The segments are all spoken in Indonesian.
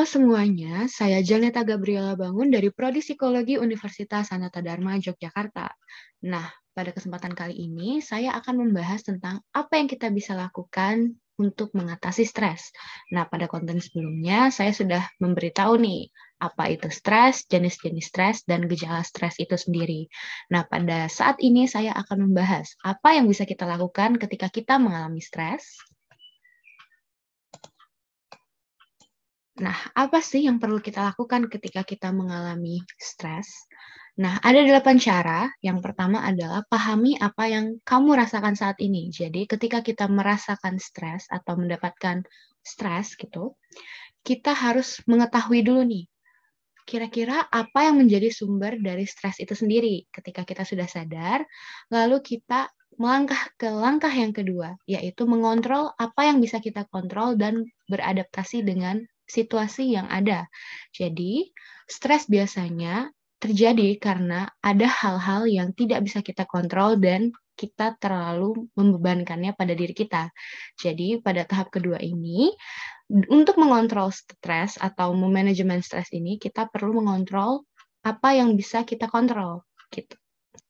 Semuanya, saya Janeta Gabriela Bangun dari Prodi Psikologi Universitas Sanata Dharma, Yogyakarta. Nah, pada kesempatan kali ini, saya akan membahas tentang apa yang kita bisa lakukan untuk mengatasi stres. Nah, pada konten sebelumnya, saya sudah memberitahu nih, apa itu stres, jenis-jenis stres, dan gejala stres itu sendiri. Nah, pada saat ini saya akan membahas apa yang bisa kita lakukan ketika kita mengalami stres. Nah, apa sih yang perlu kita lakukan ketika kita mengalami stres? Nah, ada 8 cara. Yang pertama adalah pahami apa yang kamu rasakan saat ini. Jadi, ketika kita merasakan stres atau mendapatkan stres gitu, kita harus mengetahui dulu nih, kira-kira apa yang menjadi sumber dari stres itu sendiri. Ketika kita sudah sadar, lalu kita melangkah ke langkah yang kedua, yaitu mengontrol apa yang bisa kita kontrol dan beradaptasi dengan situasi yang ada. Jadi, stres biasanya terjadi karena ada hal-hal yang tidak bisa kita kontrol dan kita terlalu membebankannya pada diri kita. Jadi, pada tahap kedua ini, untuk mengontrol stres atau memanajemen stres ini, kita perlu mengontrol apa yang bisa kita kontrol, gitu.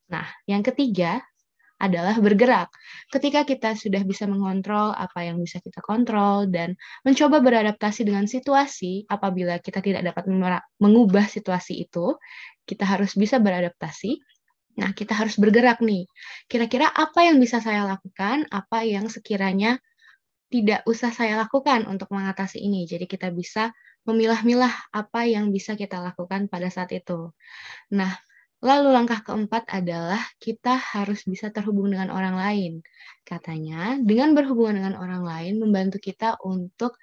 Nah, yang ketiga adalah bergerak. Ketika kita sudah bisa mengontrol apa yang bisa kita kontrol dan mencoba beradaptasi dengan situasi, apabila kita tidak dapat mengubah situasi itu, kita harus bisa beradaptasi. Nah, kita harus bergerak nih. Kira-kira apa yang bisa saya lakukan, apa yang sekiranya tidak usah saya lakukan untuk mengatasi ini. Jadi kita bisa memilah-milah apa yang bisa kita lakukan pada saat itu. Nah, lalu langkah keempat adalah kita harus bisa terhubung dengan orang lain. Katanya, dengan berhubungan dengan orang lain membantu kita untuk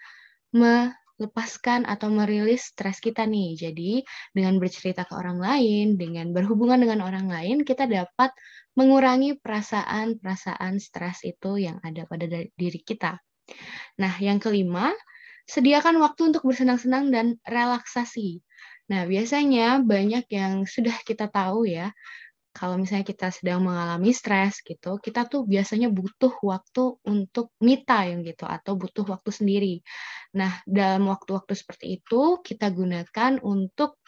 melepaskan atau merilis stres kita nih. Jadi, dengan bercerita ke orang lain, dengan berhubungan dengan orang lain, kita dapat mengurangi perasaan-perasaan stres itu yang ada pada diri kita. Nah, yang kelima, sediakan waktu untuk bersenang-senang dan relaksasi. Nah, biasanya banyak yang sudah kita tahu ya, kalau misalnya kita sedang mengalami stres gitu, kita tuh biasanya butuh waktu untuk me time gitu, atau butuh waktu sendiri. Nah, dalam waktu-waktu seperti itu, kita gunakan untuk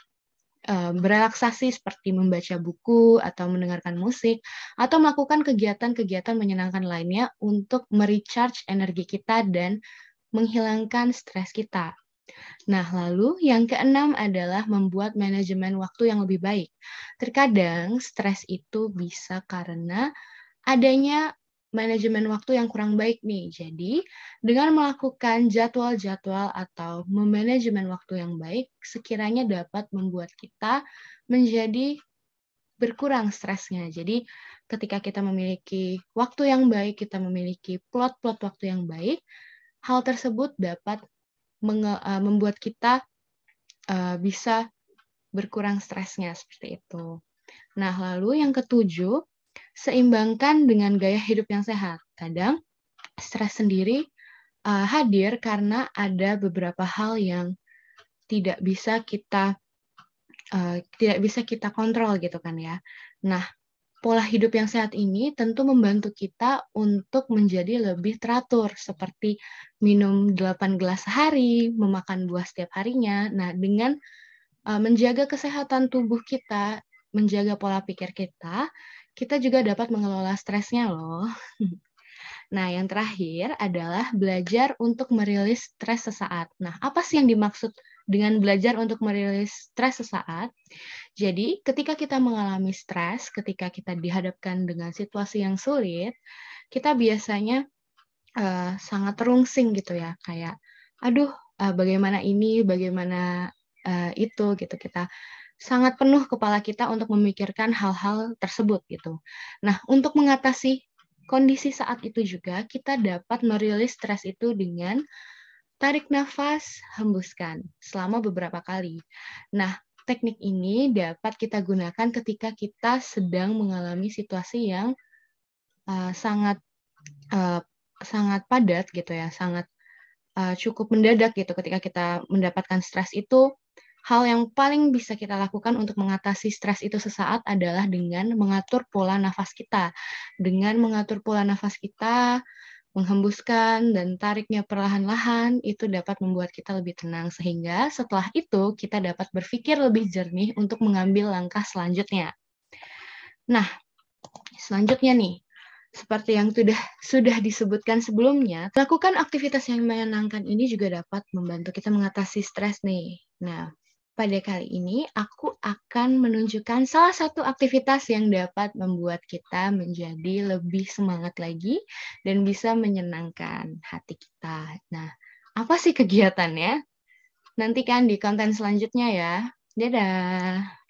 berelaksasi seperti membaca buku atau mendengarkan musik, atau melakukan kegiatan-kegiatan menyenangkan lainnya untuk merecharge energi kita dan menghilangkan stres kita. Nah, lalu yang keenam adalah membuat manajemen waktu yang lebih baik. Terkadang stres itu bisa karena adanya manajemen waktu yang kurang baik nih. Jadi, dengan melakukan jadwal-jadwal atau memanajemen waktu yang baik, sekiranya dapat membuat kita menjadi berkurang stresnya. Jadi, ketika kita memiliki waktu yang baik, kita memiliki plot-plot waktu yang baik, hal tersebut dapat membuat kita bisa berkurang stresnya seperti itu. Nah, lalu yang ketujuh, seimbangkan dengan gaya hidup yang sehat. Kadang stres sendiri hadir karena ada beberapa hal yang tidak bisa kita kontrol gitu kan ya. Nah, pola hidup yang sehat ini tentu membantu kita untuk menjadi lebih teratur, seperti minum 8 gelas sehari, memakan buah setiap harinya. Nah, dengan menjaga kesehatan tubuh kita, menjaga pola pikir kita, kita juga dapat mengelola stresnya loh. Nah, yang terakhir adalah belajar untuk merilis stres sesaat. Nah, apa sih yang dimaksud dengan belajar untuk merilis stres sesaat? Jadi, ketika kita mengalami stres, ketika kita dihadapkan dengan situasi yang sulit, kita biasanya sangat terungsing gitu ya, kayak, aduh, bagaimana ini, bagaimana itu gitu. Kita sangat penuh kepala kita untuk memikirkan hal-hal tersebut gitu. Nah, untuk mengatasi kondisi saat itu juga, kita dapat merilis stres itu dengan tarik nafas, hembuskan selama beberapa kali. Nah, teknik ini dapat kita gunakan ketika kita sedang mengalami situasi yang sangat padat gitu ya, sangat cukup mendadak gitu. Ketika kita mendapatkan stres itu, hal yang paling bisa kita lakukan untuk mengatasi stres itu sesaat adalah dengan mengatur pola nafas kita. Dengan mengatur pola nafas kita, Menghembuskan dan tariknya perlahan-lahan itu dapat membuat kita lebih tenang, sehingga setelah itu kita dapat berpikir lebih jernih untuk mengambil langkah selanjutnya. Nah, selanjutnya nih, seperti yang sudah disebutkan sebelumnya, lakukan aktivitas yang menyenangkan ini juga dapat membantu kita mengatasi stres nih. Nah, pada kali ini aku akan menunjukkan salah satu aktivitas yang dapat membuat kita menjadi lebih semangat lagi dan bisa menyenangkan hati kita. Nah, apa sih kegiatannya? Nantikan di konten selanjutnya ya. Dadah!